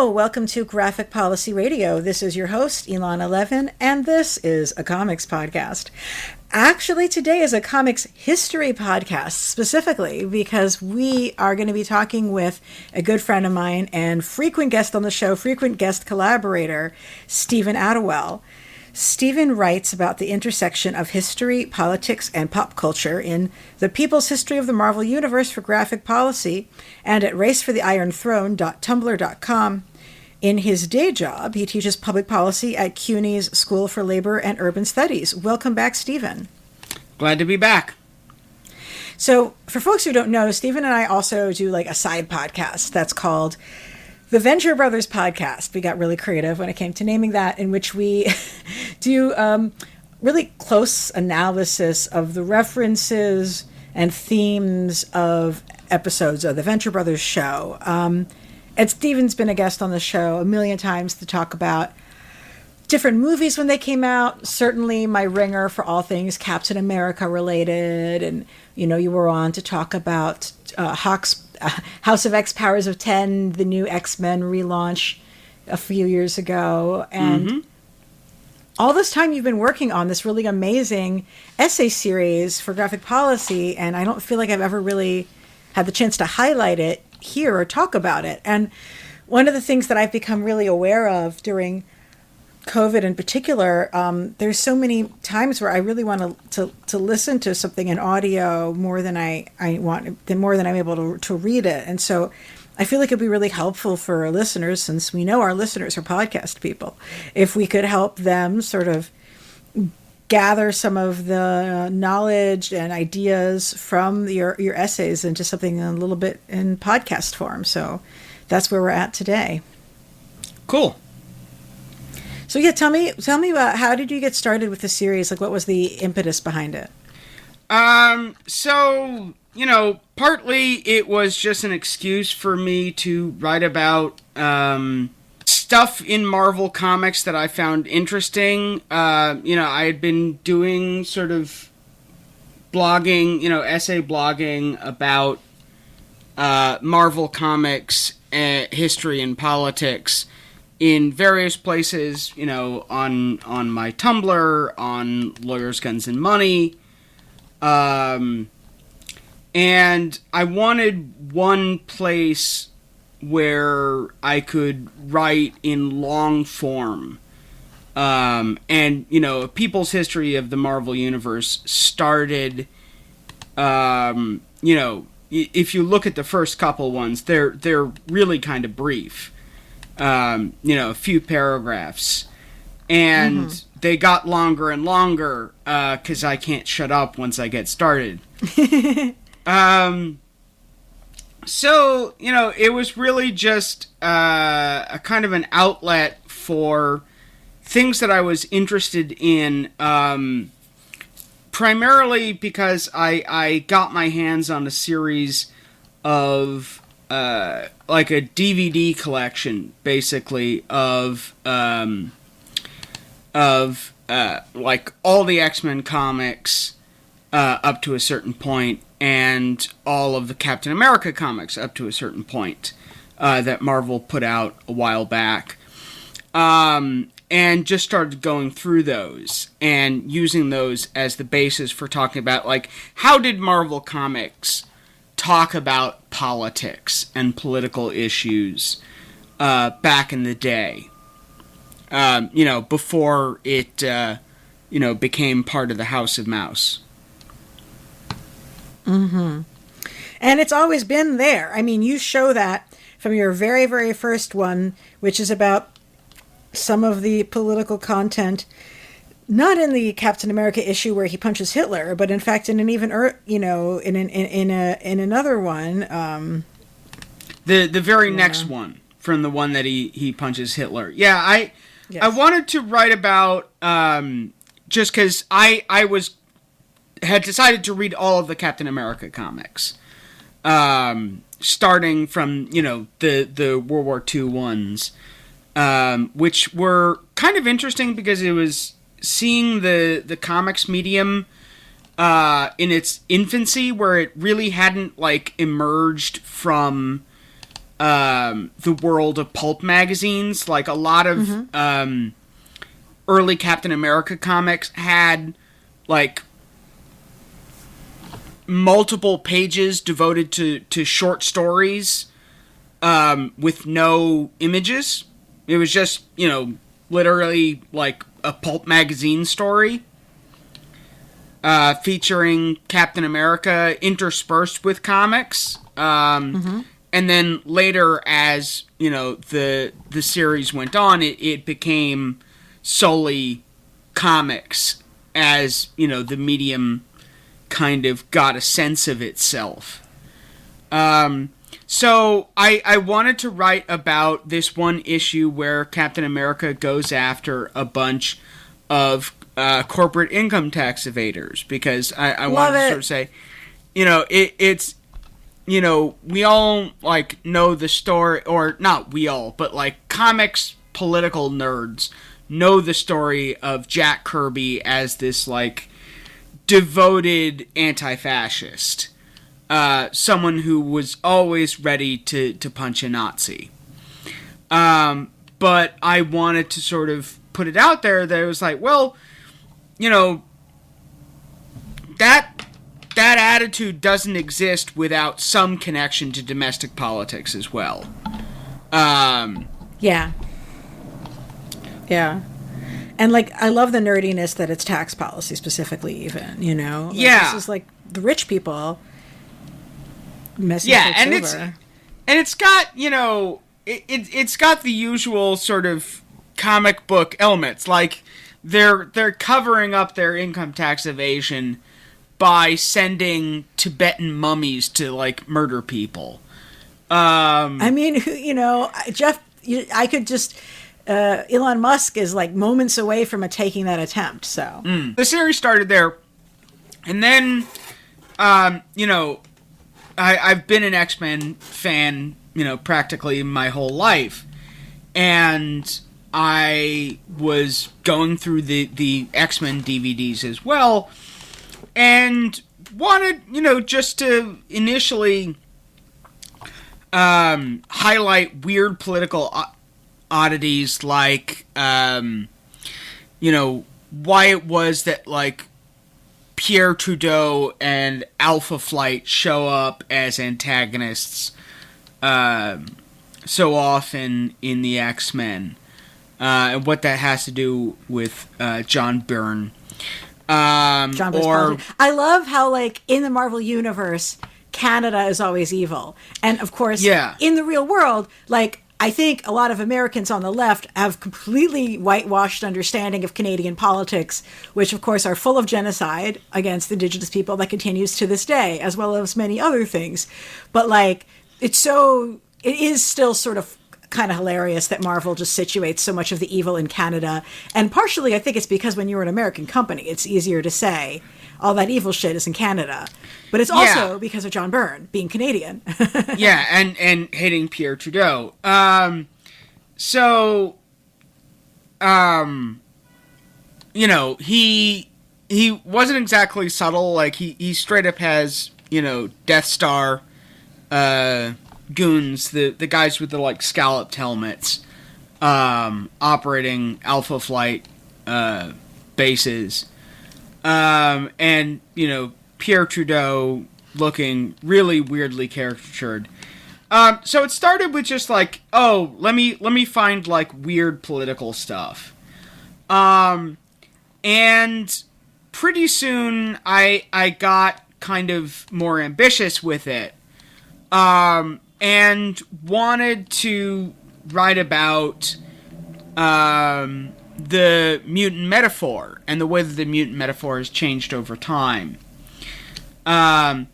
Hello, welcome to Graphic Policy Radio. This is your host, Ilana Levin, and this is a comics podcast. Actually, today is a comics history podcast, specifically because we are going to be talking with a good friend of mine and frequent guest on the show, frequent guest collaborator, Stephen Attewell. Stephen writes about the intersection of history, politics, and pop culture in The People's History of the Marvel Universe for Graphic Policy and at racefortheironthrone.tumblr.com. In his day job, he teaches public policy at CUNY's School for Labor and Urban Studies. Welcome back, Stephen. Glad to be back. So, for folks who don't know, Stephen and I also do like a side podcast that's called The Venture Brothers Podcast. We got really creative when it came to naming that, in which we do really close analysis of the references and themes of episodes of the Venture Brothers show. And Stephen's been a guest on the show a million times to talk about different movies when they came out. Certainly my ringer for all things Captain America related. And, you know, you were on to talk about House of X, Powers of 10, the new X-Men relaunch a few years ago. And all this time you've been working on this really amazing essay series for Graphic Policy, and I don't feel like I've ever really had the chance to highlight it here or talk about it. And one of the things that I've become really aware of during COVID in particular, there's so many times where I really want to listen to something in audio more than I'm able to read it. And so I feel like it'd be really helpful for our listeners, since we know our listeners are podcast people, if we could help them sort of gather some of the knowledge and ideas from your essays into something a little bit in podcast form. So that's where we're at today. Cool. So yeah, tell me about how did you get started with the series? Like, what was the impetus behind it? So, you know, partly it was just an excuse for me to write about stuff in Marvel Comics that I found interesting. I had been doing sort of blogging, essay blogging about Marvel Comics, history and politics in various places, on my Tumblr, on Lawyers, Guns, and Money. And I wanted one place where I could write in long form. A People's History of the Marvel Universe started, if you look at the first couple ones, they're really kind of brief. A few paragraphs. And they got longer and longer, because I can't shut up once I get started. So, it was really just a kind of an outlet for things that I was interested in, primarily because I got my hands on a series of, like a DVD collection, basically, of like all the X-Men comics up to a certain point, and all of the Captain America comics up to a certain point that Marvel put out a while back. And just started going through those and using those as the basis for talking about, like, how did Marvel Comics talk about politics and political issues back in the day, before it, became part of the House of Mouse. And it's always been there. I mean, you show that from your very, very first one, which is about some of the political content, not in the Captain America issue where he punches Hitler, but in fact in an even, in another one. The very next one from the one that he punches Hitler. Yeah, I wanted to write about, just because I had decided to read all of the Captain America comics, starting from, the World War II ones, which were kind of interesting because it was seeing the comics medium in its infancy, where it really hadn't, like, emerged from the world of pulp magazines. Like, a lot of early Captain America comics had, like, multiple pages devoted to short stories with no images. It was just, literally, like, a pulp magazine story featuring Captain America interspersed with comics. And then later, as, the series went on, it became solely comics as, the medium kind of got a sense of itself. So I wanted to write about this one issue where Captain America goes after a bunch of corporate income tax evaders, because I wanted to sort of say, it's, we all, like, know the story, or not we all, but, like, comics political nerds know the story of Jack Kirby as this, like, devoted anti-fascist. Someone who was always ready to punch a Nazi. But I wanted to sort of put it out there that it was like, well, that attitude doesn't exist without some connection to domestic politics as well. Yeah. And, like, I love the nerdiness that it's tax policy specifically, even, Like, yeah. This is, like, the rich people messing and over. it's got, it's got the usual sort of comic book elements. Like, they're covering up their income tax evasion by sending Tibetan mummies to, like, murder people. I mean, Jeff, I could just... Elon Musk is, like, moments away from taking that attempt, so... The series started there, and then, I've been an X-Men fan, practically my whole life, and I was going through the X-Men DVDs as well, and wanted, just to initially highlight weird political oddities, like, why it was that, like, Pierre Trudeau and Alpha Flight show up as antagonists so often in the X-Men, and what that has to do with John Byrne. I love how, like, in the Marvel Universe, Canada is always evil. And, of course, in the real world, like, I think a lot of Americans on the left have completely whitewashed understanding of Canadian politics, which, of course, are full of genocide against Indigenous people that continues to this day, as well as many other things. But, like, it is still sort of kind of hilarious that Marvel just situates so much of the evil in Canada. And partially, I think it's because when you're an American company, it's easier to say all that evil shit is in Canada. But it's also because of John Byrne being Canadian. and hating Pierre Trudeau. He wasn't exactly subtle. Like, he straight up has, Death Star goons, the guys with the, like, scalloped helmets, operating Alpha Flight bases. And, Pierre Trudeau looking really weirdly caricatured. So it started with just like, oh, let me find, like, weird political stuff. And pretty soon I got kind of more ambitious with it. And wanted to write about the mutant metaphor and the way that the mutant metaphor has changed over time. Partly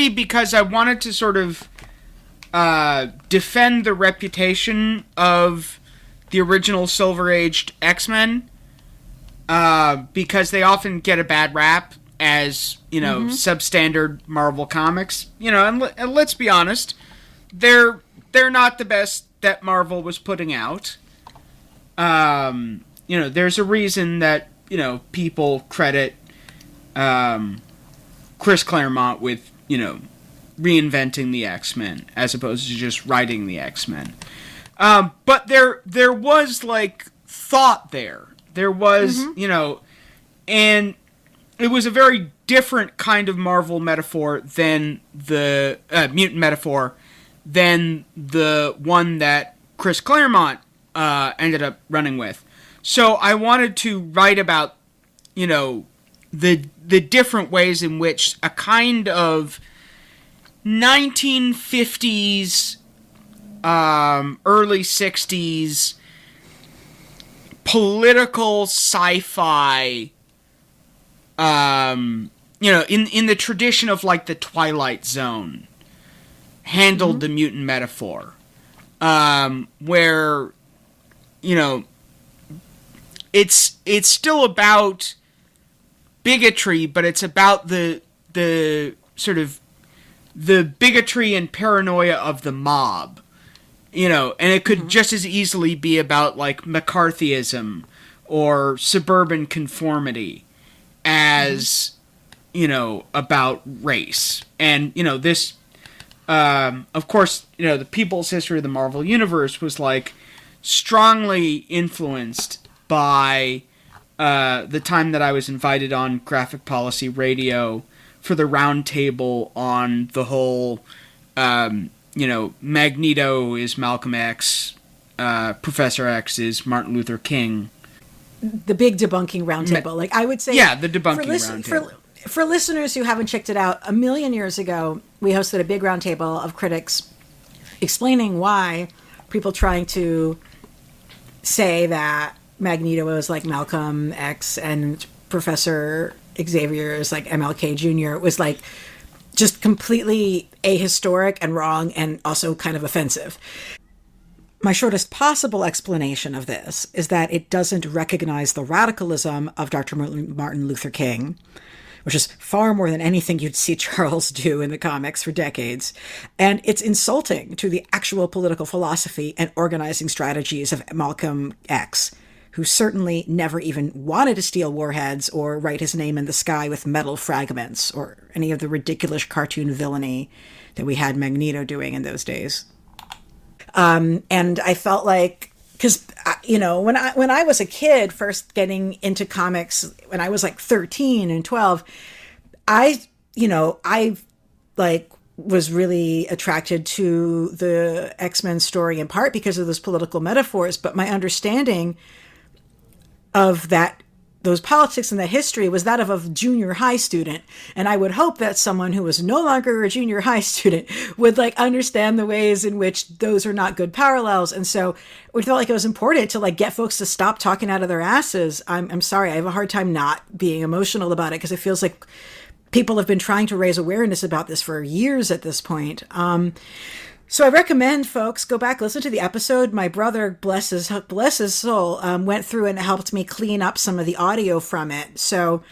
because I wanted to sort of defend the reputation of the original Silver Aged X-Men, because they often get a bad rap as, substandard Marvel comics. And let's be honest, they're not the best that Marvel was putting out. There's a reason that, people credit Chris Claremont with, reinventing the X-Men as opposed to just writing the X-Men. But there was, like, thought there. There was, and it was a very different kind of Marvel metaphor than the mutant metaphor than the one that Chris Claremont ended up running with. So I wanted to write about, the different ways in which a kind of 1950s, early 60s political sci-fi, in the tradition of, like, the Twilight Zone, handled the mutant metaphor. Where, it's still about bigotry, but it's about the sort of the bigotry and paranoia of the mob. And it could just as easily be about, like, McCarthyism or suburban conformity as, about race. And, this, of course, the People's History of the Marvel Universe was, like, strongly influenced by the time that I was invited on Graphic Policy Radio for the roundtable on the whole, Magneto is Malcolm X, Professor X is Martin Luther King. The big debunking roundtable. Like, I would say... Yeah, the debunking roundtable. For listeners who haven't checked it out, a million years ago, we hosted a big roundtable of critics explaining why people trying to say that Magneto was like Malcolm X and Professor Xavier is like MLK Jr. was, like, just completely ahistoric and wrong and also kind of offensive. My shortest possible explanation of this is that it doesn't recognize the radicalism of Dr. Martin Luther King, which is far more than anything you'd see Charles do in the comics for decades. And it's insulting to the actual political philosophy and organizing strategies of Malcolm X, who certainly never even wanted to steal warheads or write his name in the sky with metal fragments or any of the ridiculous cartoon villainy that we had Magneto doing in those days. And I felt like, because, when I was a kid first getting into comics, when I was like 13 and 12, I was really attracted to the X-Men story in part because of those political metaphors, but my understanding of those politics and that history was that of a junior high student. And I would hope that someone who was no longer a junior high student would, like, understand the ways in which those are not good parallels. And so we felt like it was important to, like, get folks to stop talking out of their asses. I'm sorry, I have a hard time not being emotional about it because it feels like people have been trying to raise awareness about this for years at this point. So I recommend folks go back, listen to the episode. My brother, bless his soul, went through and helped me clean up some of the audio from it. So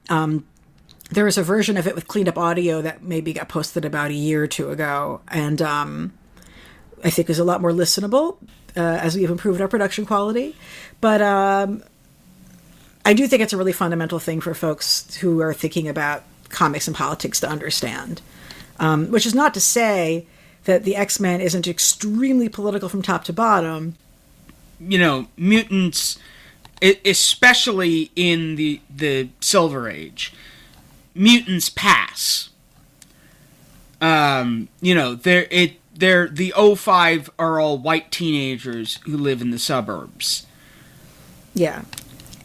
there was a version of it with cleaned up audio that maybe got posted about a year or two ago. And I think is a lot more listenable as we've improved our production quality. But I do think it's a really fundamental thing for folks who are thinking about comics and politics to understand, which is not to say that the X-Men isn't extremely political from top to bottom. Mutants, especially in the Silver Age, mutants pass. They're the O5 are all white teenagers who live in the suburbs. Yeah.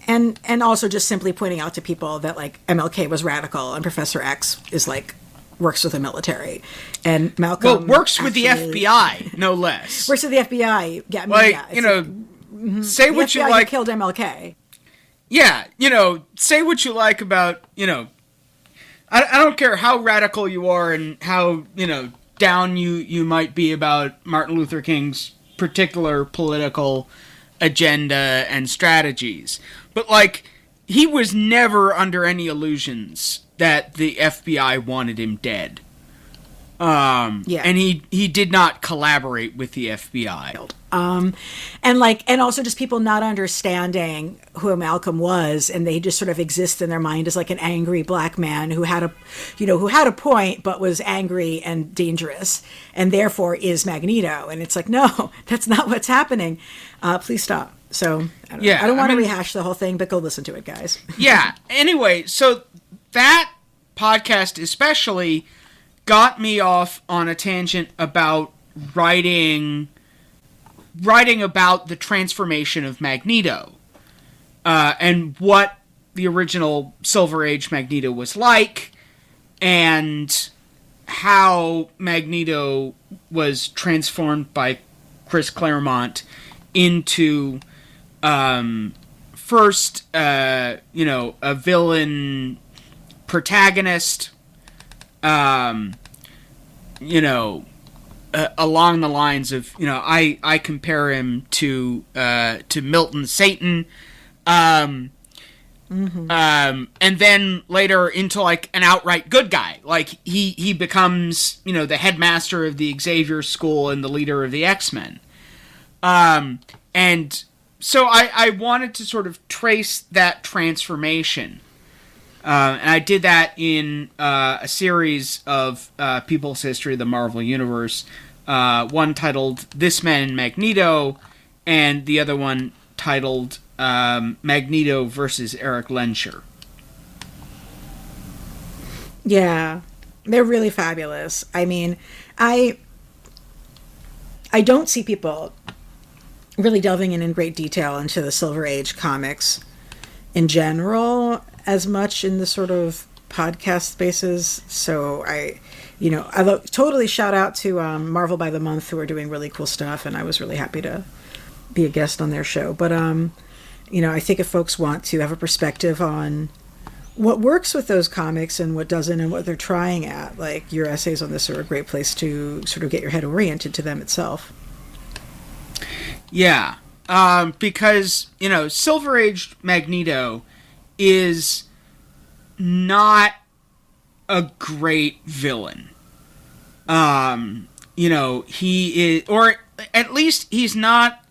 And also just simply pointing out to people that, like, MLK was radical and Professor X is, like, works with the military, and Malcolm works with the FBI, no less. Works with the FBI. Yeah, say what you like. Killed MLK. Yeah, say what you like about I don't care how radical you are and how down you might be about Martin Luther King's particular political agenda and strategies, but, like, he was never under any illusions that the FBI wanted him dead. And he did not collaborate with the FBI. And also just people not understanding who Malcolm was, and they just sort of exist in their mind as like an angry black man who had a point but was angry and dangerous and therefore is Magneto. And it's like, no, that's not what's happening. Please stop. So I don't want to rehash the whole thing, but go listen to it, guys. Yeah. Anyway, so that podcast especially got me off on a tangent about writing about the transformation of Magneto, and what the original Silver Age Magneto was like, and how Magneto was transformed by Chris Claremont into first, a villain protagonist, along the lines of, I compare him to Milton Satan, and then later into like an outright good guy. Like he becomes, the headmaster of the Xavier School and the leader of the X-Men. And so I wanted to sort of trace that transformation. And I did that in a series of People's History of the Marvel Universe. One titled This Man Magneto, and the other one titled Magneto versus Eric Lehnsherr. Yeah, they're really fabulous. I mean, I don't see people really delving in great detail into the Silver Age comics in general as much in the sort of podcast spaces. So I totally shout out to Marvel by the Month, who are doing really cool stuff, and I was really happy to be a guest on their show. But I think if folks want to have a perspective on what works with those comics and what doesn't, and what they're trying at, like, your essays on this are a great place to sort of get your head oriented to them itself. Yeah, because Silver Age Magneto is not a great villain. He is, or at least he's not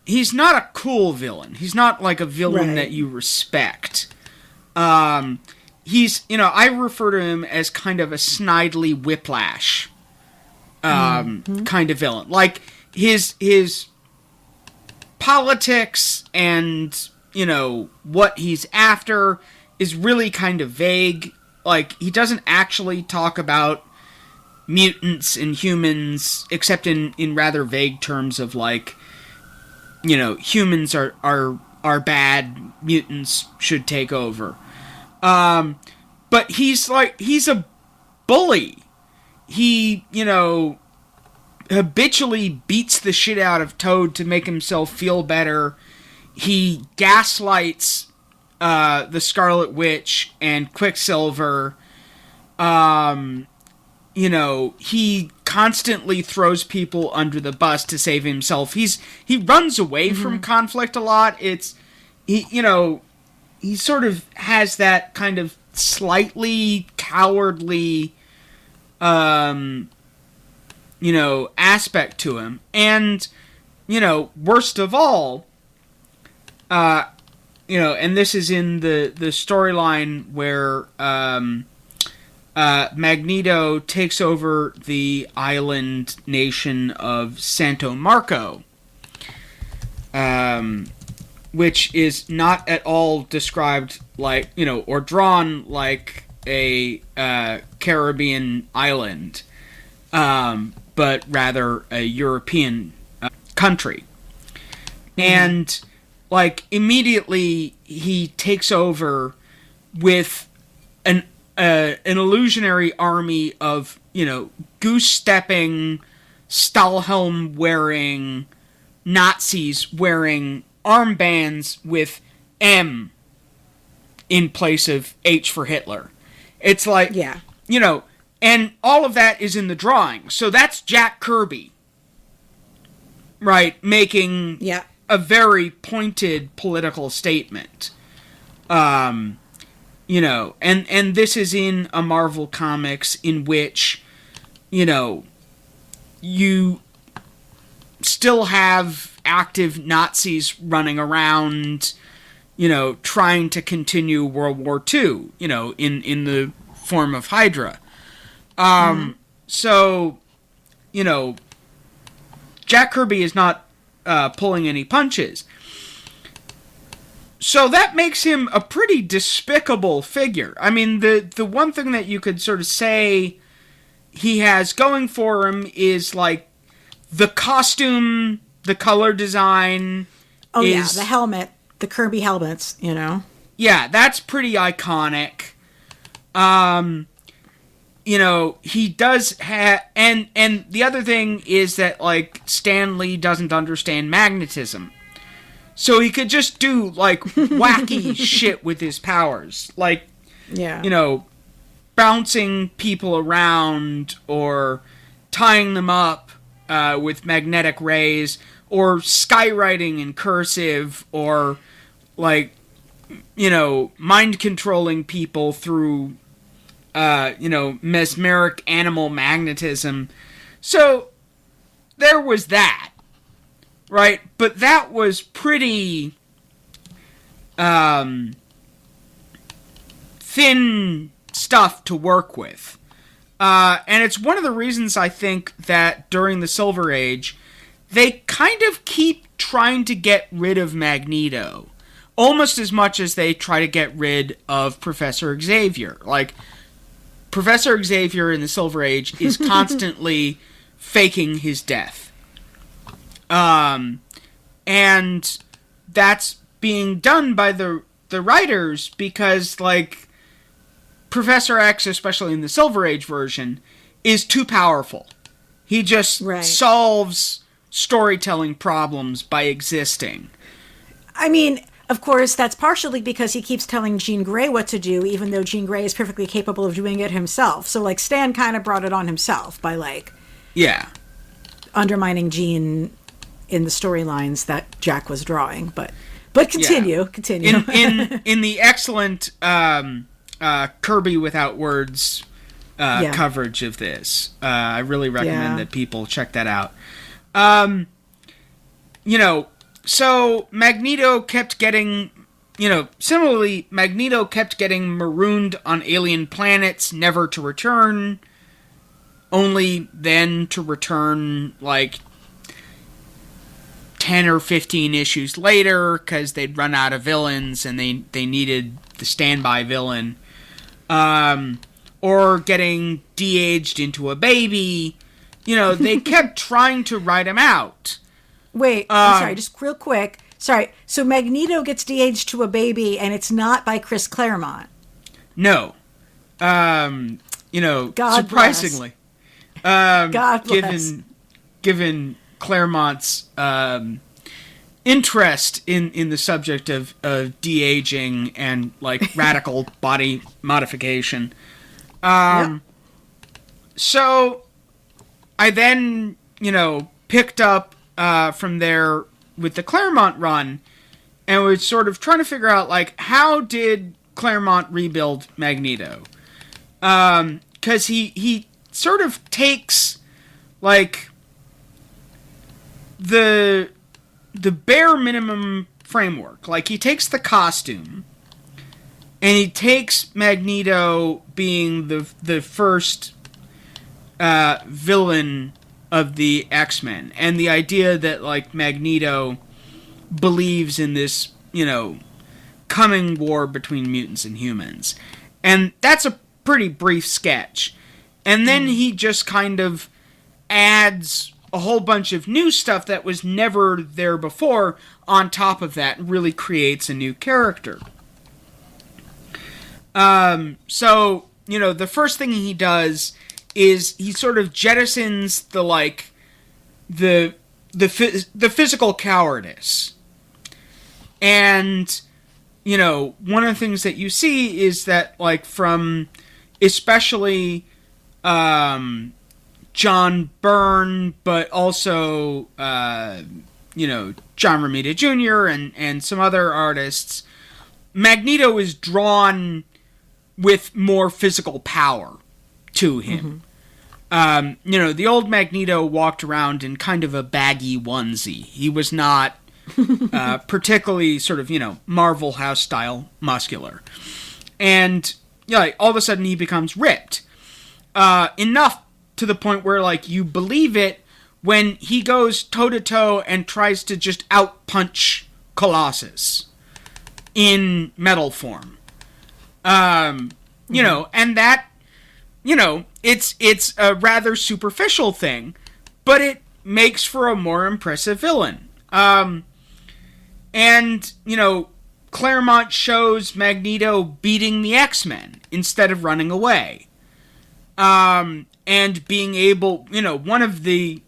a cool villain. He's not like a villain that you respect. He's, I refer to him as kind of a snidely Whiplash, kind of villain. Like his politics and, what he's after is really kind of vague. Like, he doesn't actually talk about mutants and humans, except in rather vague terms of, like, humans are bad, mutants should take over. But he's a bully. He, habitually beats the shit out of Toad to make himself feel better. He gaslights the Scarlet Witch and Quicksilver. He constantly throws people under the bus to save himself. He runs away from conflict a lot. He sort of has that kind of slightly cowardly, aspect to him. And, worst of all, and this is in the storyline where Magneto takes over the island nation of Santo Marco, which is not at all described like, or drawn like a Caribbean island, but rather a European country. And like, immediately he takes over with an illusionary army of, goose-stepping, Stahlhelm-wearing Nazis wearing armbands with M in place of H for Hitler. It's like, and all of that is in the drawing. So that's Jack Kirby, right, making a very pointed political statement. And this is in a Marvel Comics in which, you still have active Nazis running around, trying to continue World War II, in the form of Hydra. So, Jack Kirby is not pulling any punches. So that makes him a pretty despicable figure. I mean, the one thing that you could sort of say he has going for him is, like, the costume, the color design. Oh, yeah, the helmet, the Kirby helmets, Yeah, that's pretty iconic. He does have... And the other thing is that, like, Stan Lee doesn't understand magnetism. So he could just do, like, wacky shit with his powers. Like, bouncing people around or tying them up with magnetic rays or skywriting in cursive or, like, mind controlling people through, mesmeric animal magnetism. So there was that. Right, but that was pretty thin stuff to work with. And it's one of the reasons I think that during the Silver Age, they kind of keep trying to get rid of Magneto. Almost as much as they try to get rid of Professor Xavier. Like, Professor Xavier in the Silver Age is constantly faking his death. And that's being done by the writers because, like, Professor X, especially in the Silver Age version, is too powerful. He just solves storytelling problems by existing. I mean, of course, that's partially because he keeps telling Jean Grey what to do, even though Jean Grey is perfectly capable of doing it himself. So, like, Stan kind of brought it on himself by, like... Yeah. Undermining Jean in the storylines that Jack was drawing, but continue. In the excellent Kirby Without Words coverage of this, I really recommend that people check that out. So Magneto kept getting, similarly, Magneto kept getting marooned on alien planets, never to return, only then to return, like, 10 or 15 issues later because they'd run out of villains and they needed the standby villain. Or getting de-aged into a baby. They kept trying to write him out. Wait, I'm sorry, just real quick. Sorry, so Magneto gets de-aged to a baby and it's not by Chris Claremont. No. God surprisingly. God bless. Given Claremont's interest in the subject of de-aging and, like, radical body modification. So I then, picked up from there with the Claremont run and was sort of trying to figure out, like, how did Claremont rebuild Magneto? Because he sort of takes, like, the bare minimum framework. Like, he takes the costume, and he takes Magneto being the first villain of the X-Men, and the idea that, like, Magneto believes in this, coming war between mutants and humans. And that's a pretty brief sketch. And then he just kind of adds a whole bunch of new stuff that was never there before on top of that, and really creates a new character. So, the first thing he does is he sort of jettisons the, like, the physical cowardice. And, one of the things that you see is that, like, from especially John Byrne, but also, John Romita Jr. and some other artists, Magneto is drawn with more physical power to him. The old Magneto walked around in kind of a baggy onesie. He was not particularly sort of, Marvel House style muscular. And, all of a sudden he becomes ripped. Enough to the point where, you believe it when he goes toe-to-toe and tries to just out-punch Colossus in metal form. And that, it's a rather superficial thing, but it makes for a more impressive villain. Claremont shows Magneto beating the X-Men instead of running away. And being able, one of the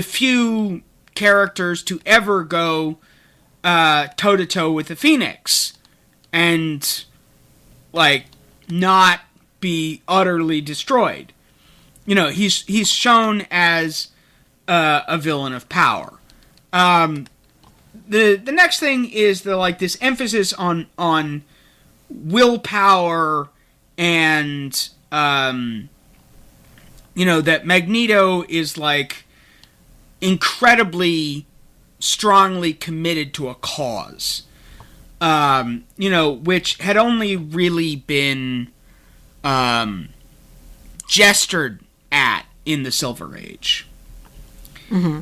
few characters to ever go toe-to-toe with the Phoenix and, not be utterly destroyed. He's shown as a villain of power. The next thing is this emphasis on willpower and that Magneto is incredibly strongly committed to a cause. Which had only really been gestured at in the Silver Age. Mm-hmm.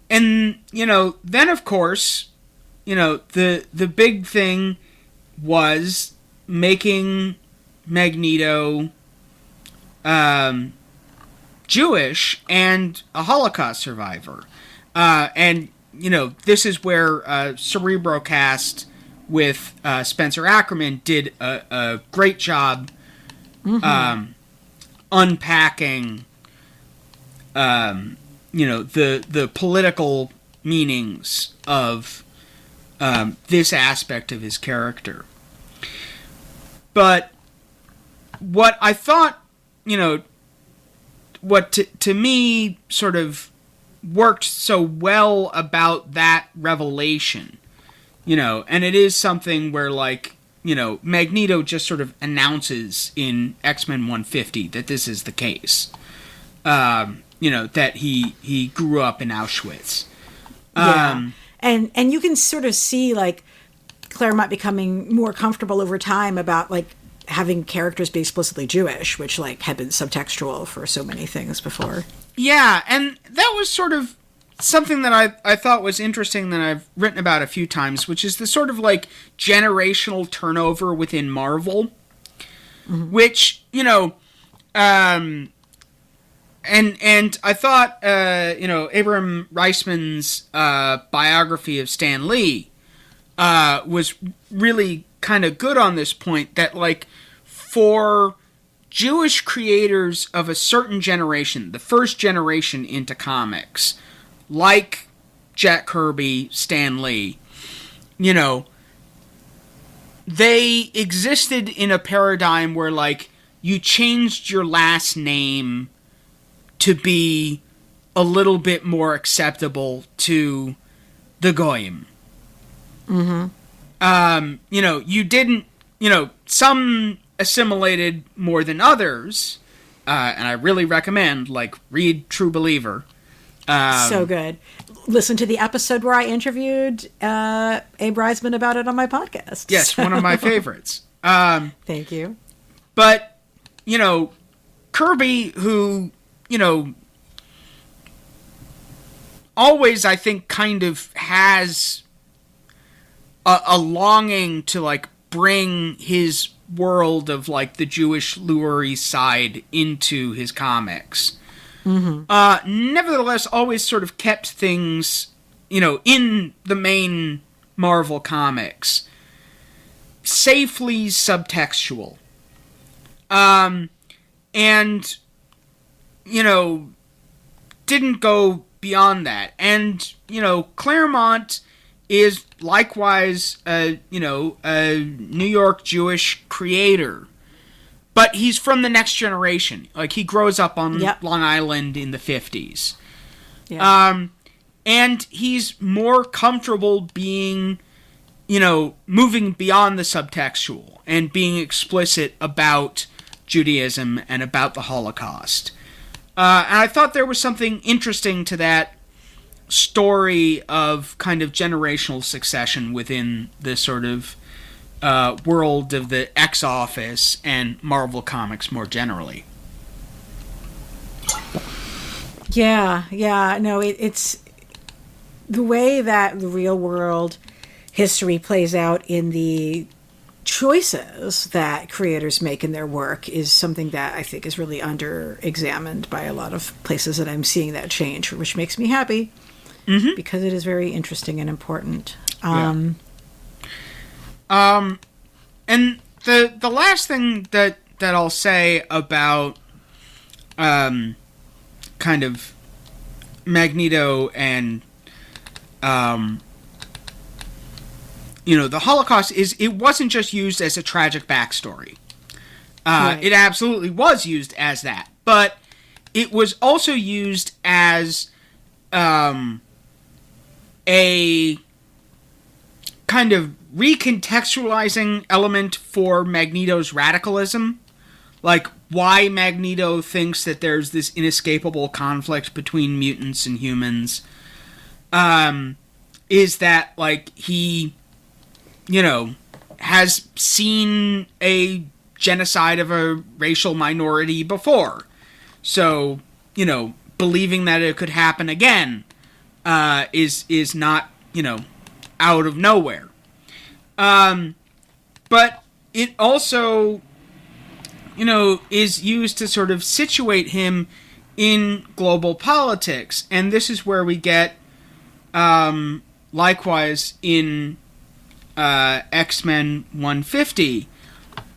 And, then of course, the big thing was making Magneto Jewish and a Holocaust survivor. And this is where Cerebrocast with Spencer Ackerman did a great job unpacking the political meanings of this aspect of his character. But what I thought, what to me sort of worked so well about that revelation, and it is something where Magneto just sort of announces in X-Men 150 that this is the case. That he grew up in Auschwitz. And you can sort of see Claremont becoming more comfortable over time about having characters be explicitly Jewish, which had been subtextual for so many things before. Yeah, and that was sort of something that I thought was interesting that I've written about a few times, which is the sort of generational turnover within Marvel, which, and I thought, Abraham Reisman's biography of Stan Lee was really kind of good on this point, that for Jewish creators of a certain generation, the first generation into comics, like Jack Kirby, Stan Lee, they existed in a paradigm where you changed your last name to be a little bit more acceptable to the Goyim. You didn't, some assimilated more than others, and I really recommend, read True Believer. So good. Listen to the episode where I interviewed Abe Reisman about it on my podcast. Yes, one of my favorites. Thank you. But, Kirby, who, always, I think, kind of has a longing to, bring his world of, the Jewish Lurie side into his comics. Nevertheless, always sort of kept things, in the main Marvel comics, safely subtextual. And, didn't go beyond that. And, Claremont is likewise a New York Jewish creator. But he's from the next generation. He grows up on Long Island in the 50s. Yeah. And he's more comfortable being, moving beyond the subtextual and being explicit about Judaism and about the Holocaust. And I thought there was something interesting to that story of kind of generational succession within the sort of world of the X-Office and Marvel Comics more generally. Yeah. No, it's the way that the real world history plays out in the choices that creators make in their work is something that I think is really under-examined by a lot of places that I'm seeing that change, which makes me happy because it is very interesting and important. And the last thing that I'll say about kind of Magneto and the Holocaust is it wasn't just used as a tragic backstory. Right. It absolutely was used as that, but it was also used as a kind of recontextualizing element for Magneto's radicalism. Like, why Magneto thinks that there's this inescapable conflict between mutants and humans is that, like, he, has seen a genocide of a racial minority before. So, believing that it could happen again is not, out of nowhere. But it also, is used to sort of situate him in global politics. And this is where we get, likewise, in X-Men 150,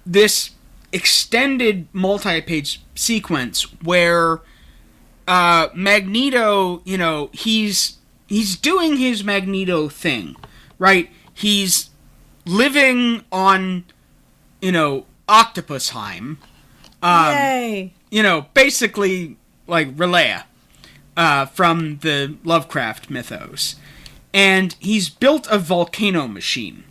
this extended multi-page sequence where Magneto, he's doing his Magneto thing, right? He's living on, Octopusheim. Yay! Basically like Relaya from the Lovecraft mythos. And he's built a volcano machine.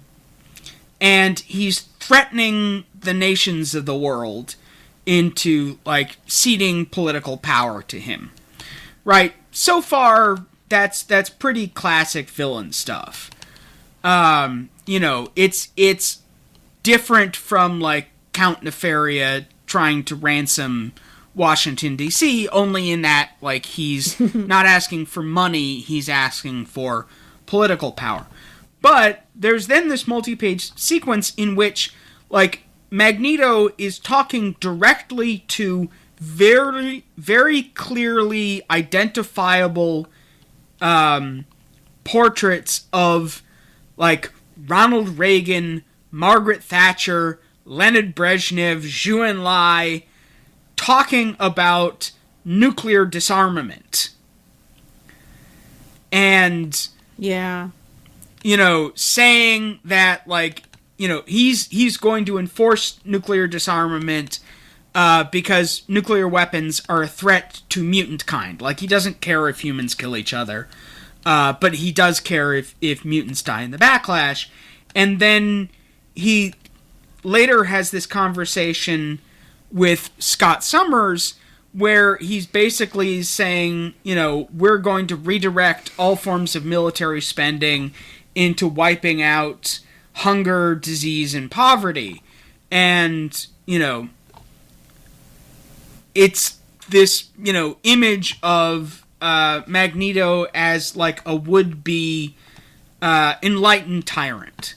And he's threatening the nations of the world into, like, ceding political power to him. Right? So far, that's pretty classic villain stuff. It's different from, like, Count Nefaria trying to ransom Washington, D.C., only in that, like, he's not asking for money, he's asking for political power. But there's then this multi-page sequence in which, like, Magneto is talking directly to very, very clearly identifiable portraits of, like, Ronald Reagan, Margaret Thatcher, Leonid Brezhnev, Zhou Enlai, talking about nuclear disarmament. And, saying that, like, he's going to enforce nuclear disarmament because nuclear weapons are a threat to mutant kind. Like, he doesn't care if humans kill each other, but he does care if mutants die in the backlash. And then he later has this conversation with Scott Summers where he's basically saying, we're going to redirect all forms of military spending into wiping out hunger, disease, and poverty. And, it's this, image of Magneto as, like, a would-be enlightened tyrant.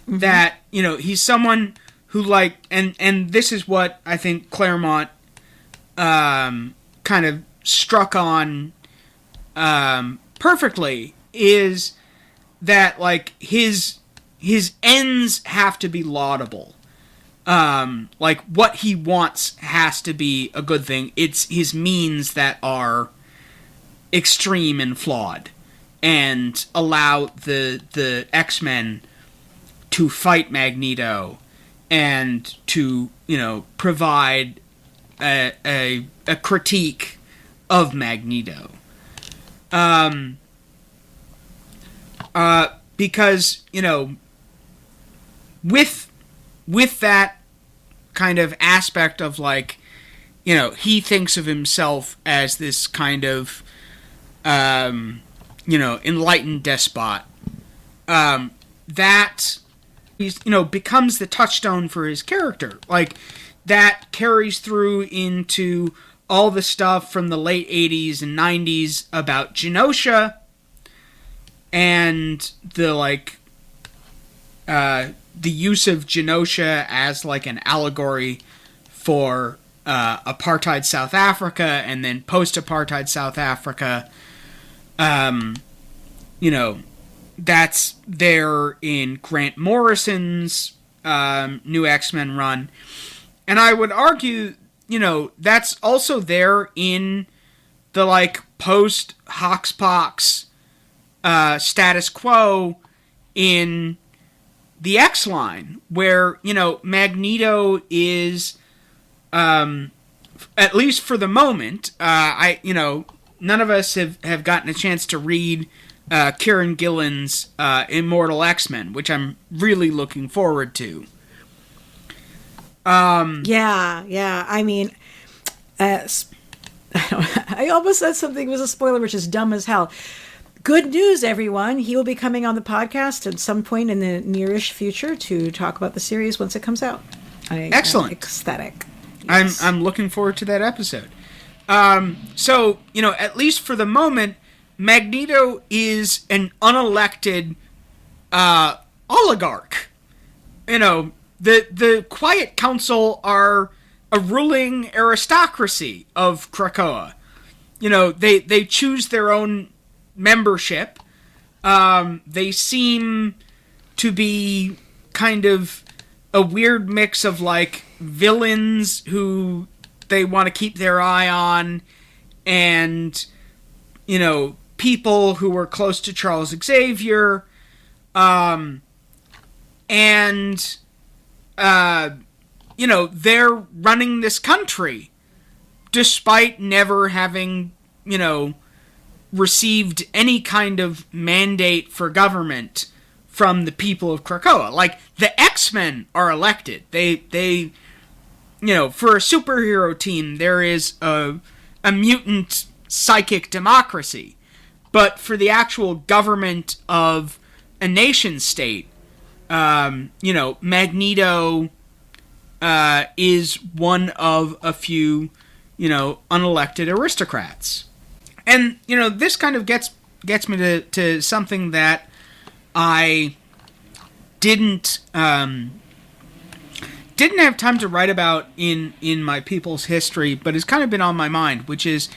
Mm-hmm. That, he's someone who, like, and this is what I think Claremont kind of struck on perfectly, is that, like, his ends have to be laudable. Like, what he wants has to be a good thing. It's his means that are extreme and flawed, and allow the X-Men to fight Magneto and to, provide a critique of Magneto. Because, with that kind of aspect of like, you know, he thinks of himself as this kind of, you know, enlightened despot. That he's, you know, becomes the touchstone for his character. Like, that carries through into all the stuff from the late 80s and 90s about Genosha and the, like, the use of Genosha as, like, an allegory for apartheid South Africa and then post-apartheid South Africa. You know, that's there in Grant Morrison's new X-Men run. And I would argue, you know, that's also there in the, like, post-Hoxpox status quo in the X-Line, where, you know, Magneto is, at least for the moment, you know, none of us have gotten a chance to read Kieran Gillen's Immortal X-Men, which I'm really looking forward to. Yeah. I mean, I almost said something was a spoiler, which is dumb as hell. Good news, everyone. He will be coming on the podcast at some point in the nearish future to talk about the series once it comes out. Excellent. Ecstatic. Yes. I'm looking forward to that episode. So, you know, at least for the moment, Magneto is an unelected oligarch. You know, the Quiet Council are a ruling aristocracy of Krakoa. You know, they choose their own membership. They seem to be kind of a weird mix of, like, villains who they want to keep their eye on and, you know, people who were close to Charles Xavier. You know, they're running this country despite never having, you know, received any kind of mandate for government from the people of Krakoa. Like, the X-Men are elected. They you know, for a superhero team, there is a mutant psychic democracy. But for the actual government of a nation state, you know, Magneto is one of a few, you know, unelected aristocrats. And, you know, this kind of gets me to something that I didn't have time to write about in my People's History, but it's kind of been on my mind, which is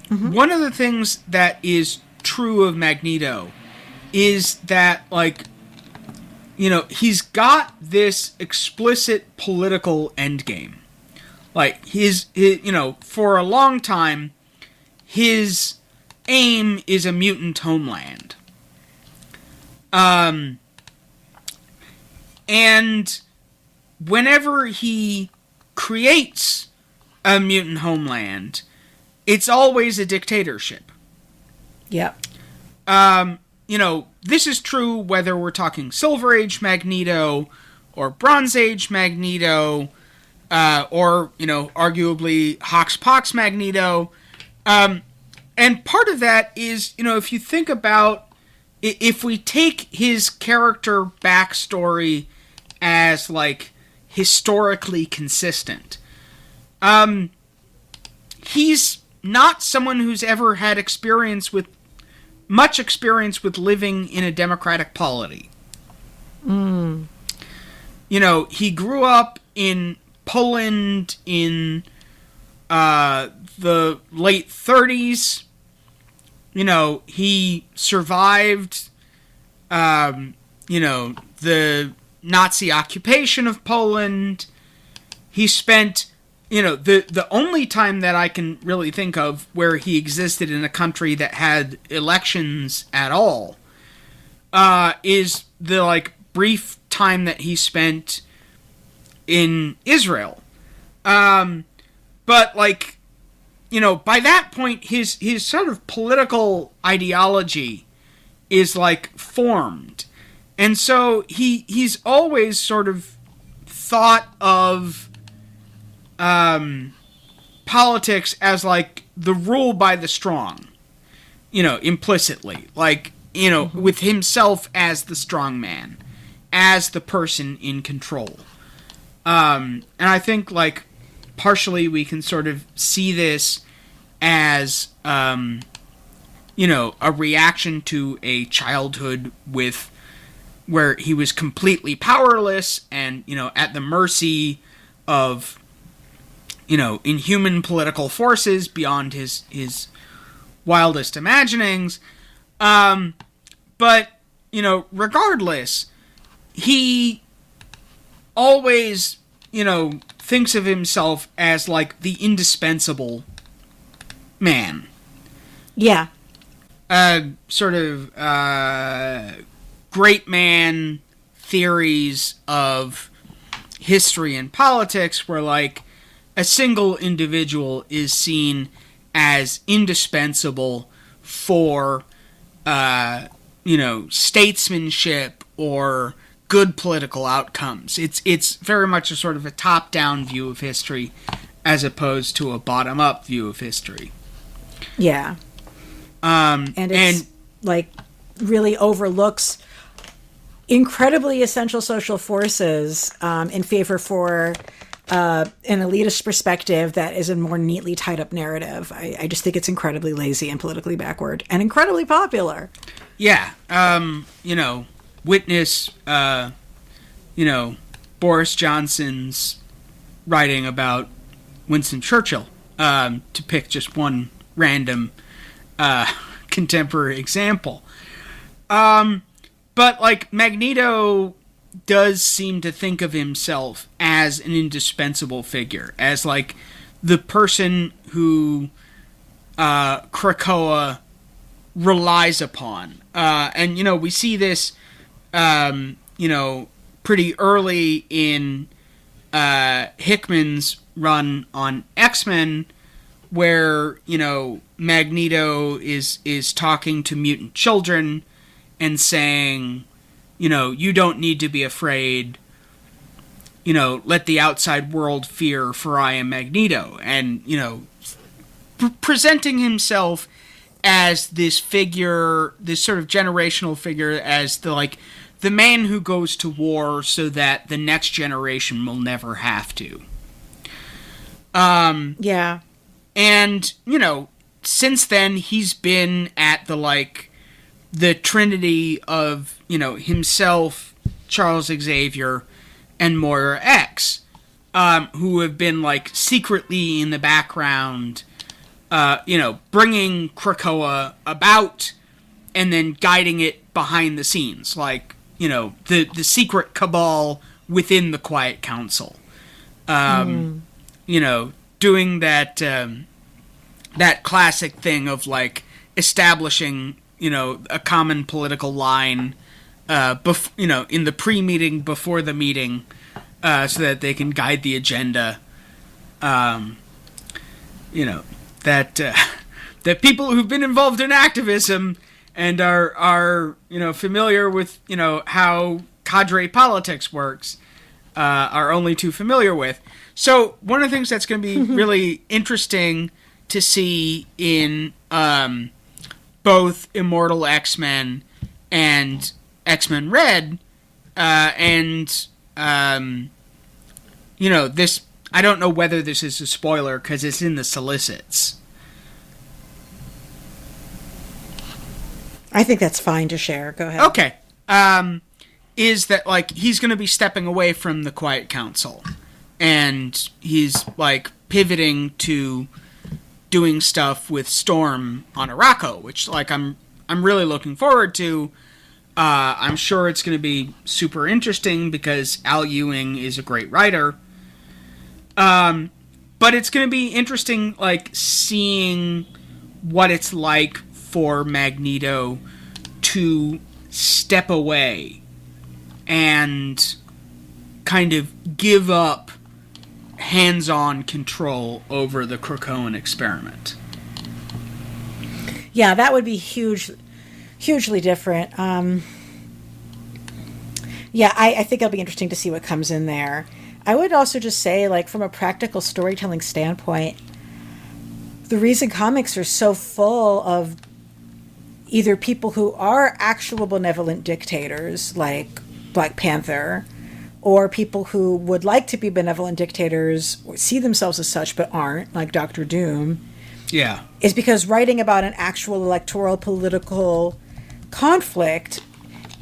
one of the things that is true of Magneto is that, like, you know, he's got this explicit political endgame. Like, his you know, for a long time, his aim is a mutant homeland. And whenever he creates a mutant homeland, it's always a dictatorship. Yep. You know, this is true whether we're talking Silver Age Magneto or Bronze Age Magneto, or, you know, arguably Hoxpox Magneto. And part of that is, you know, if you think about, if we take his character backstory as, like, historically consistent, he's not someone who's ever had much experience with living in a democratic polity. You know, he grew up in Poland in the late 30s. You know, he survived, you know, the Nazi occupation of Poland. He spent, you know, the only time that I can really think of where he existed in a country that had elections at all, is the, like, brief time that he spent in Israel. But, like, you know, by that point, his sort of political ideology is, like, formed. And so he's always sort of thought of politics as like the rule by the strong, implicitly, like, with himself as the strong man, as the person in control. And I think, like, partially we can sort of see this as, a reaction to a childhood where he was completely powerless and, at the mercy of, inhuman political forces beyond his wildest imaginings. But, regardless, he always, thinks of himself as, like, the indispensable man. Yeah. Sort of great man theories of history and politics where, like, a single individual is seen as indispensable for, statesmanship or good political outcomes. It's very much a sort of a top-down view of history as opposed to a bottom-up view of history. Yeah. And it's, like, really overlooks incredibly essential social forces in favor for an elitist perspective that is a more neatly tied up narrative. I just think it's incredibly lazy and politically backward and incredibly popular. Yeah. Witness, Boris Johnson's writing about Winston Churchill, to pick just one random contemporary example. But, like, Magneto does seem to think of himself as an indispensable figure, as, like, the person who Krakoa relies upon. And, we see this, pretty early in Hickman's run on X-Men, where, Magneto is talking to mutant children and saying, you don't need to be afraid, let the outside world fear, for I am Magneto. And, presenting himself as this figure, this sort of generational figure, as the man who goes to war so that the next generation will never have to. Yeah. And, since then, he's been at the trinity of, himself, Charles Xavier, and Moira X, who have been, like, secretly in the background, bringing Krakoa about and then guiding it behind the scenes, like, the secret cabal within the Quiet Council. Doing that, that classic thing of, like, establishing, a common political line, in the pre-meeting, before the meeting, so that they can guide the agenda. That people who've been involved in activism and are familiar with, how cadre politics works, are only too familiar with. So one of the things that's going to be really interesting to see in both Immortal X-Men and X-Men Red, this, I don't know whether this is a spoiler because it's in the solicits. I think that's fine to share. Go ahead. Okay. Is that, like, he's going to be stepping away from the Quiet Council, and he's, like, pivoting to doing stuff with Storm on Arakko, which, like, I'm really looking forward to. I'm sure it's going to be super interesting because Al Ewing is a great writer. But it's going to be interesting, like, seeing what it's like for Magneto to step away and kind of give up hands-on control over the Krakoan experiment. Yeah, that would be hugely different. I think it'll be interesting to see what comes in there. I would also just say, like, from a practical storytelling standpoint, the reason comics are so full of either people who are actual benevolent dictators, like Black Panther, or people who would like to be benevolent dictators, or see themselves as such but aren't, like Doctor Doom, Yeah. is because writing about an actual electoral political conflict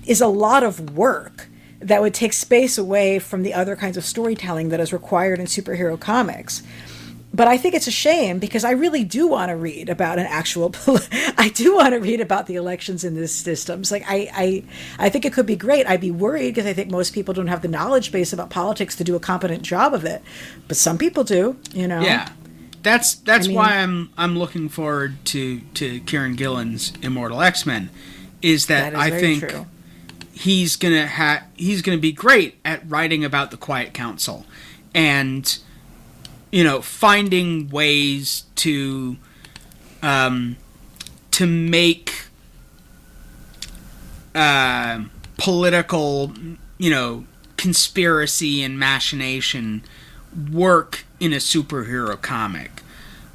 is a lot of work that would take space away from the other kinds of storytelling that is required in superhero comics. But I think it's a shame because I really do want to read about an actual. I do want to read about the elections in these systems. Like I think it could be great. I'd be worried because I think most people don't have the knowledge base about politics to do a competent job of it, but some people do. You know. Yeah, that's why I'm looking forward to Kieran Gillen's Immortal X-Men. Is that I think true. He's gonna be great at writing about the Quiet Council, and finding ways to make political, conspiracy and machination work in a superhero comic.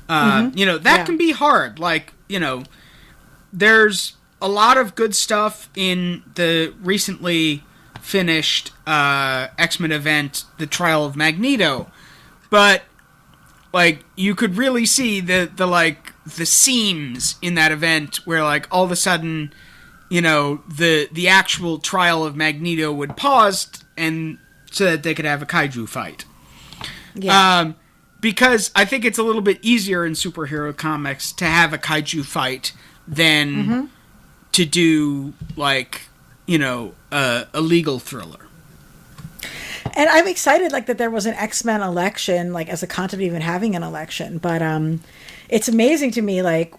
That can be hard. Like, there's a lot of good stuff in the recently finished X-Men event, The Trial of Magneto, but like you could really see the seams in that event where like all of a sudden, the actual trial of Magneto would pause and so that they could have a kaiju fight. Yeah. Because I think it's a little bit easier in superhero comics to have a kaiju fight than to do a legal thriller. And I'm excited that there was an X-Men election, as a concept of even having an election. But it's amazing to me, if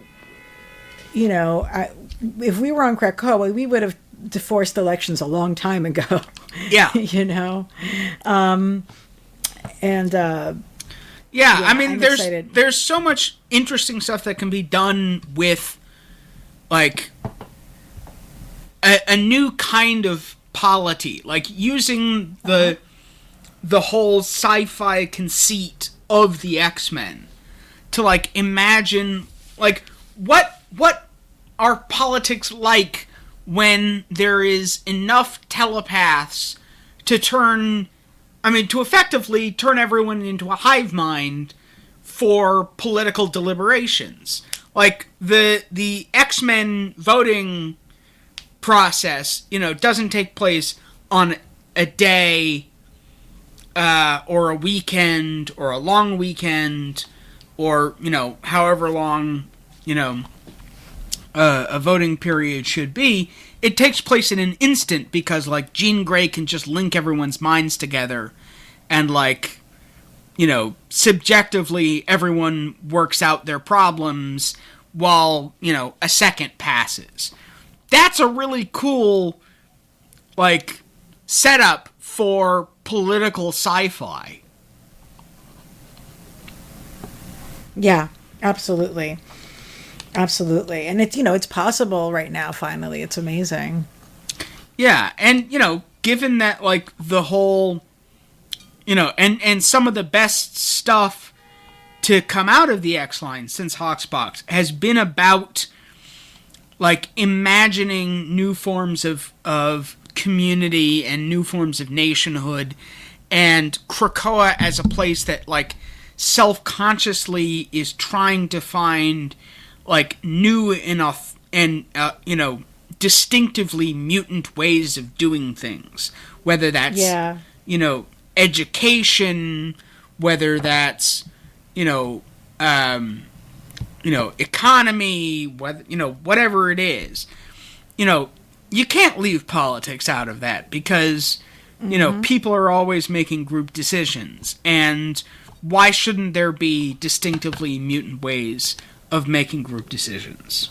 we were on Krakoa, we would have divorced elections a long time ago. Yeah. I mean, there's so much interesting stuff that can be done with a new kind of polity, using the whole sci-fi conceit of the X-Men to imagine what are politics like when there is enough telepaths to effectively turn everyone into a hive mind for political deliberations. The X-Men voting process, doesn't take place on a day or a weekend or a long weekend or, however long, a voting period should be. It takes place in an instant because, Jean Grey can just link everyone's minds together and, subjectively everyone works out their problems while, a second passes. That's a really cool, setup for political sci-fi. Yeah, absolutely. Absolutely. And it's possible right now, finally. It's amazing. Yeah, and, given that, the whole, and some of the best stuff to come out of the X-Line since Hawksbox has been about, imagining new forms of community and new forms of nationhood, and Krakoa as a place that, self-consciously is trying to find new enough and distinctively mutant ways of doing things, whether that's education, whether that's economy, whatever it is. You can't leave politics out of that because people are always making group decisions, and why shouldn't there be distinctively mutant ways of making group decisions?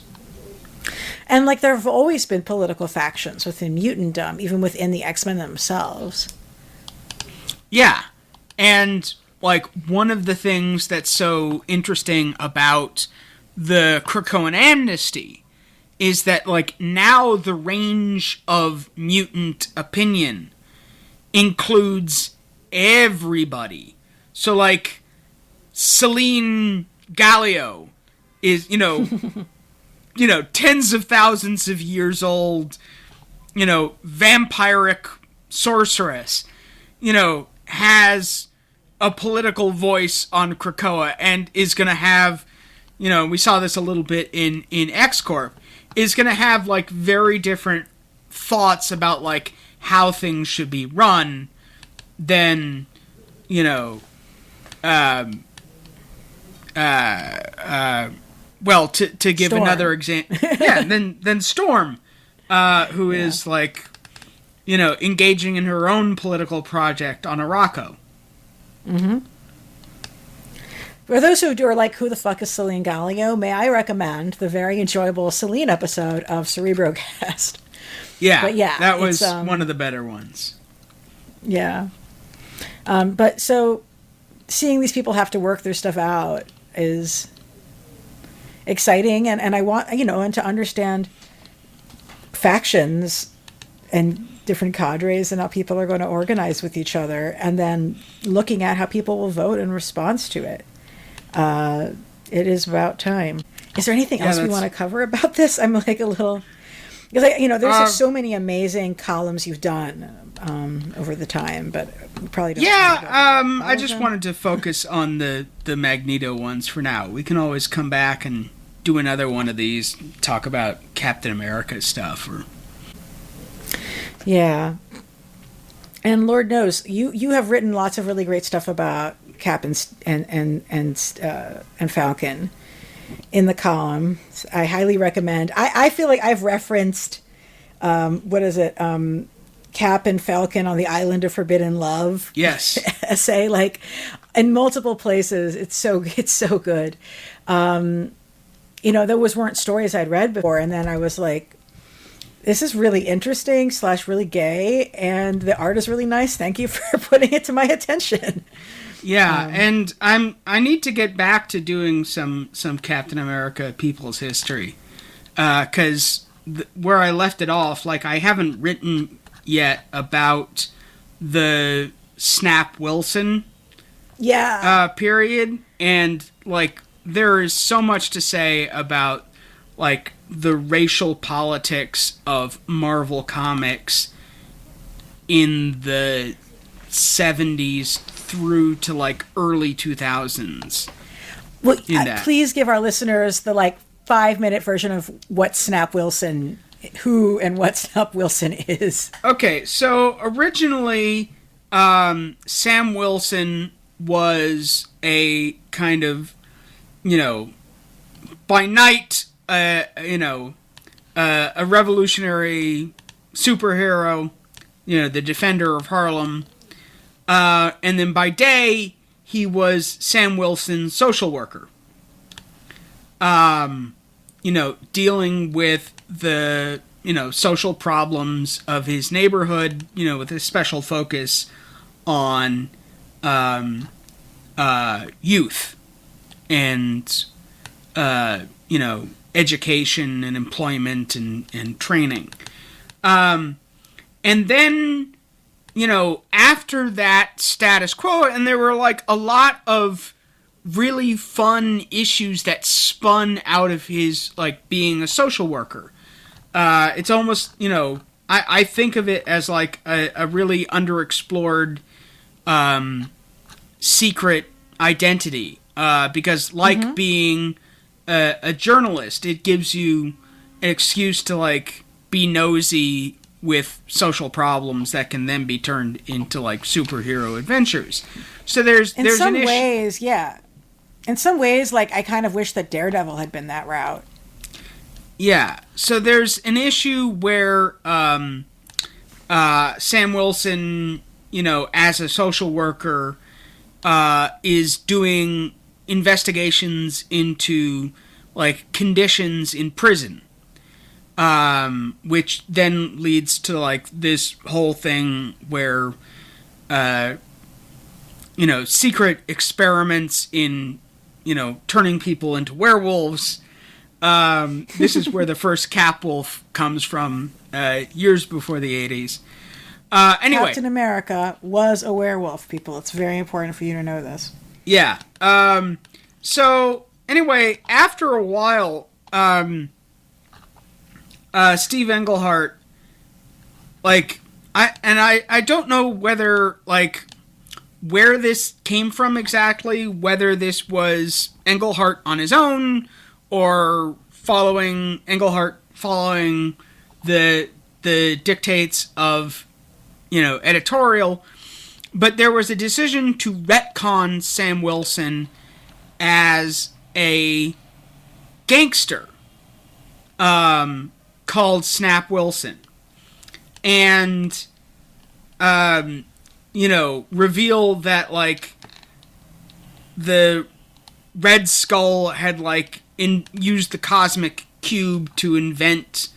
And there have always been political factions within mutantdom, even within the X-Men themselves. Yeah. And one of the things that's so interesting about the Krakoan amnesty is that now the range of mutant opinion includes everybody. So, like, Celine Gallio is, tens of thousands of years old, vampiric sorceress, has a political voice on Krakoa and is going to have, we saw this a little bit in X-Corp, is going to have, like, very different thoughts about, like, how things should be run than, well, to give Storm. another example, then Storm, who is, like, engaging in her own political project on Arakko. Mm-hmm. For those who are like, who the fuck is Celine Gallio, may I recommend the very enjoyable Celine episode of Cerebrocast. Yeah, but yeah, that was one of the better ones. Yeah. But so seeing these people have to work their stuff out is exciting, and I want, and to understand factions and different cadres and how people are going to organize with each other, and then looking at how people will vote in response to it. It is about time. Is there anything else we want to cover about this? I'm like a little... Because, there's just so many amazing columns you've done over the time, but we probably don't... I just wanted to focus on the Magneto ones for now. We can always come back and do another one of these, talk about Captain America stuff. Yeah. And Lord knows, you have written lots of really great stuff about Cap and Falcon in the column. I highly recommend. I feel like I've referenced Cap and Falcon on the Island of Forbidden Love. Yes. Essay, like, in multiple places. It's so good. Those weren't stories I'd read before, and then I was like, this is really interesting / really gay, and the art is really nice. Thank you for putting it to my attention. Yeah, and I need to get back to doing some Captain America People's History, because where I left it off, like, I haven't written yet about the Snap Wilson period, and, like, there is so much to say about, like, the racial politics of Marvel Comics in the 70s through to, like, early 2000s. Well, please give our listeners the, like, 5-minute version of what Snap Wilson, who and what Snap Wilson is. Okay, so originally, Sam Wilson was a kind of, by night, a revolutionary superhero, the Defender of Harlem. And then by day, he was Sam Wilson's social worker. Dealing with the, social problems of his neighborhood, with a special focus on youth and, education and employment and training. And then, after that status quo, and there were, like, a lot of really fun issues that spun out of his, like, being a social worker. It's almost, I think of it as, like, a really underexplored secret identity. Because, like, being a journalist, it gives you an excuse to, like, be nosy with social problems that can then be turned into, like, superhero adventures. So there's in some ways, yeah. In some ways, like, I kind of wish that Daredevil had been that route. Yeah. So there's an issue where Sam Wilson, as a social worker, is doing investigations into, like, conditions in prison. Which then leads to, like, this whole thing where, secret experiments in, turning people into werewolves. This is where the first Capwolf comes from, years before the 80s. Anyway. Captain America was a werewolf, people. It's very important for you to know this. Yeah. So, anyway, after a while, Steve Englehart, like, I don't know whether, like, where this came from exactly, whether this was Englehart on his own, or Englehart following the dictates of, editorial, but there was a decision to retcon Sam Wilson as a gangster, called Snap Wilson, and reveal that, like, the Red Skull had, like, used the cosmic cube to invent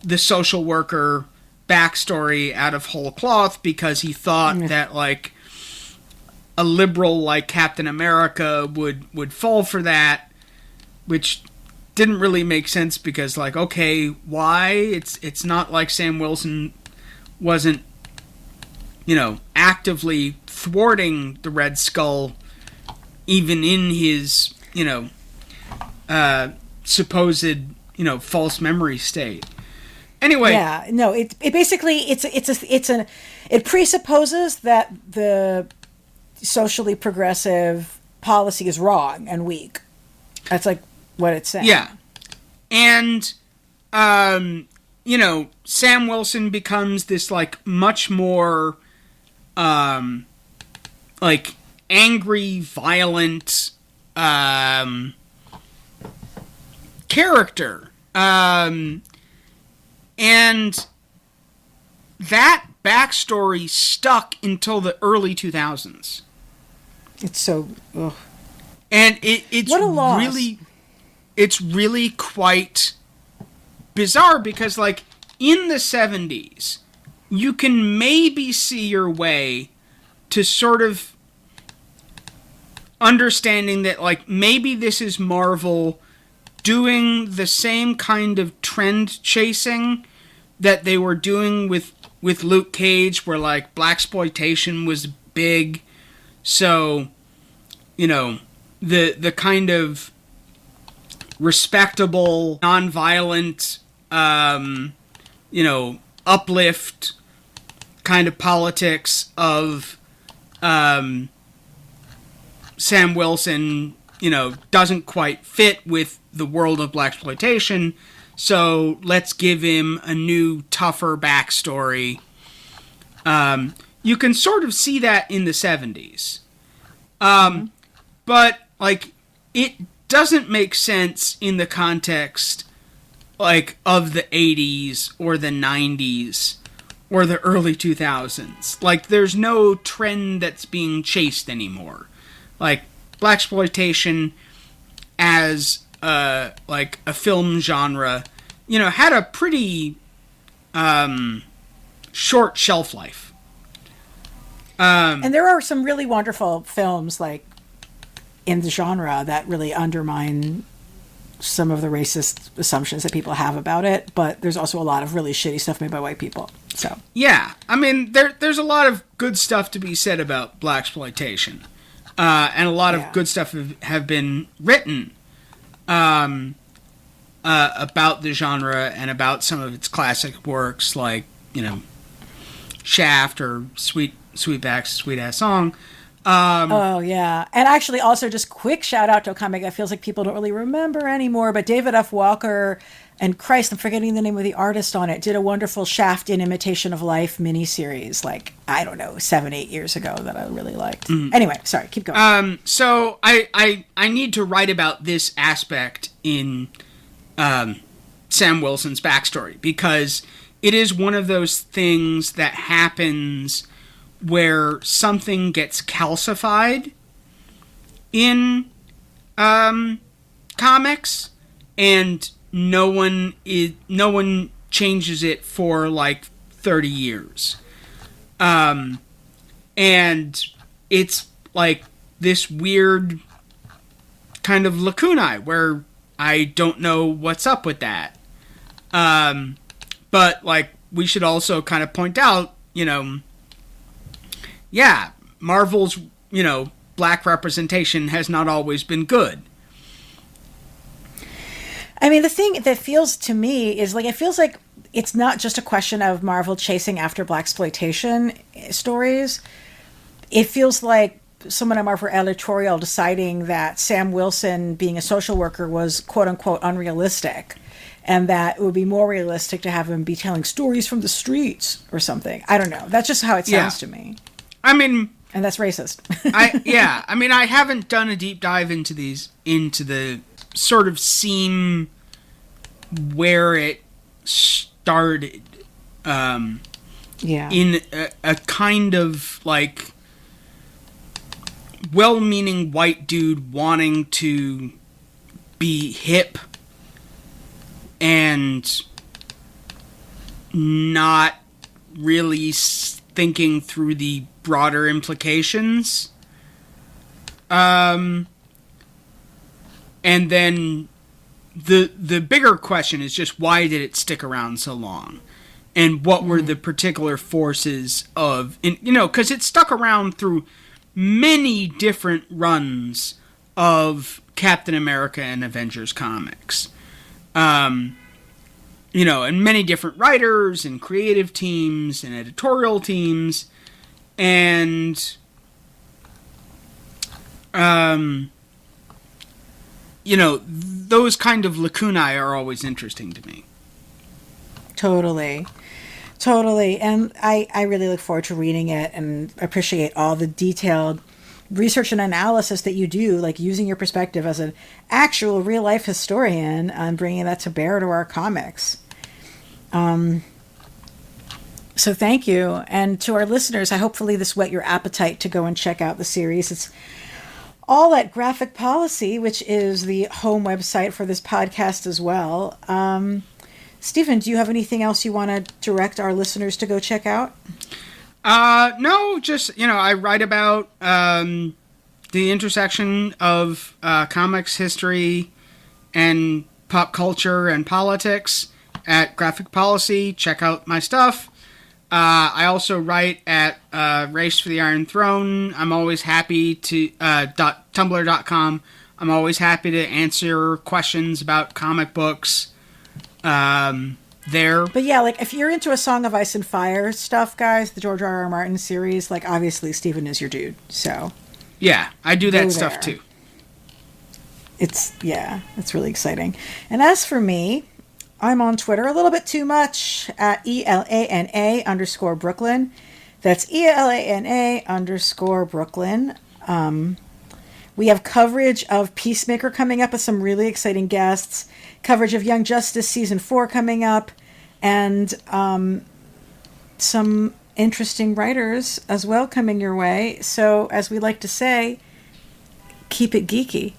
the social worker backstory out of whole cloth because he thought that, like, a liberal like Captain America would fall for that, which didn't really make sense because, like, okay, why? It's not like Sam Wilson wasn't, actively thwarting the Red Skull even in his, supposed, false memory state. Anyway, yeah, no, it basically it presupposes that the socially progressive policy is wrong and weak. That's like what it's saying. Yeah, and Sam Wilson becomes this, like, much more like, angry, violent character. And that backstory stuck until the early 2000s. It's so... Ugh. And it's what a loss. It's really quite bizarre because, like, in the 70s, you can maybe see your way to sort of understanding that, like, maybe this is Marvel doing the same kind of trend chasing that they were doing with Luke Cage, where, like, blaxploitation was big. So, the kind of respectable, non-violent, uplift kind of politics of Sam Wilson, doesn't quite fit with the world of blaxploitation. So let's give him a new, tougher backstory. You can sort of see that in the 70s. But, like, it doesn't make sense in the context, like, of the 80s or the 90s or the early 2000s. Like, there's no trend that's being chased anymore. Like, blaxploitation as like a film genre, had a pretty short shelf life. And there are some really wonderful films, like, in the genre that really undermine some of the racist assumptions that people have about it, but there's also a lot of really shitty stuff made by white people. So yeah, I mean, there's a lot of good stuff to be said about blaxploitation, and a lot of good stuff have been written about the genre and about some of its classic works, like, Shaft or Sweetback's Sweet Ass Song. Oh, yeah. And actually, also, just quick shout out to a comic that feels like people don't really remember anymore, but David F. Walker, and Christ, I'm forgetting the name of the artist on it, did a wonderful Shaft in Imitation of Life miniseries, like, I don't know, 7-8 years ago that I really liked. Anyway, sorry, keep going. So I need to write about this aspect in Sam Wilson's backstory, because it is one of those things that happens where something gets calcified in comics, and no one changes it for, like, 30 years. And it's like this weird kind of lacunae where I don't know what's up with that. But, like, we should also kind of point out, yeah, Marvel's, black representation has not always been good. I mean, the thing that feels to me is like, it feels like it's not just a question of Marvel chasing after blaxploitation stories. It feels like someone at Marvel editorial deciding that Sam Wilson being a social worker was quote unquote unrealistic, and that it would be more realistic to have him be telling stories from the streets or something. I don't know. That's just how it sounds to me. I mean, and that's racist. I mean, I haven't done a deep dive into the sort of seam where it started. In a kind of like well-meaning white dude wanting to be hip and not really thinking through the broader implications. And then the bigger question is just, why did it stick around so long? And what were the particular forces of... because it stuck around through many different runs of Captain America and Avengers comics. And many different writers and creative teams and editorial teams. And... those kind of lacunae are always interesting to me. Totally. And I really look forward to reading it and appreciate all the detailed research and analysis that you do, like using your perspective as an actual real life historian and bringing that to bear to our comics. So thank you. And to our listeners, hopefully this whet your appetite to go and check out the series. It's all at Graphic Policy, which is the home website for this podcast as well. Stephen, do you have anything else you want to direct our listeners to go check out? No, just, I write about the intersection of comics, history, and pop culture and politics at Graphic Policy. Check out my stuff. I also write at Race for the Iron Throne. I'm always happy to... tumblr.com. I'm always happy to answer questions about comic books there. But yeah, like if you're into a Song of Ice and Fire stuff, guys, the George R.R. Martin series, like obviously Stephen is your dude. So yeah, I do that stuff too. It's really exciting. And as for me, I'm on Twitter a little bit too much at ELANA_Brooklyn. That's ELANA_Brooklyn. We have coverage of Peacemaker coming up with some really exciting guests. Coverage of Young Justice Season 4 coming up. And some interesting writers as well coming your way. So, as we like to say, keep it geeky.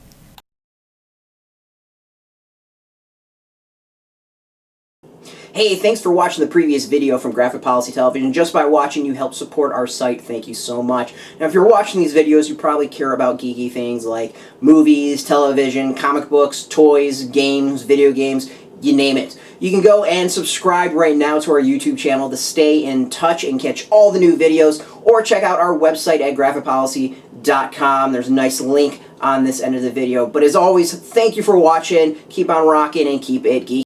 Hey, thanks for watching the previous video from Graphic Policy Television. Just by watching, you help support our site. Thank you so much. Now, if you're watching these videos, you probably care about geeky things like movies, television, comic books, toys, games, video games, you name it. You can go and subscribe right now to our YouTube channel to stay in touch and catch all the new videos, or check out our website at graphicpolicy.com. There's a nice link on this end of the video. But as always, thank you for watching. Keep on rocking and keep it geeky.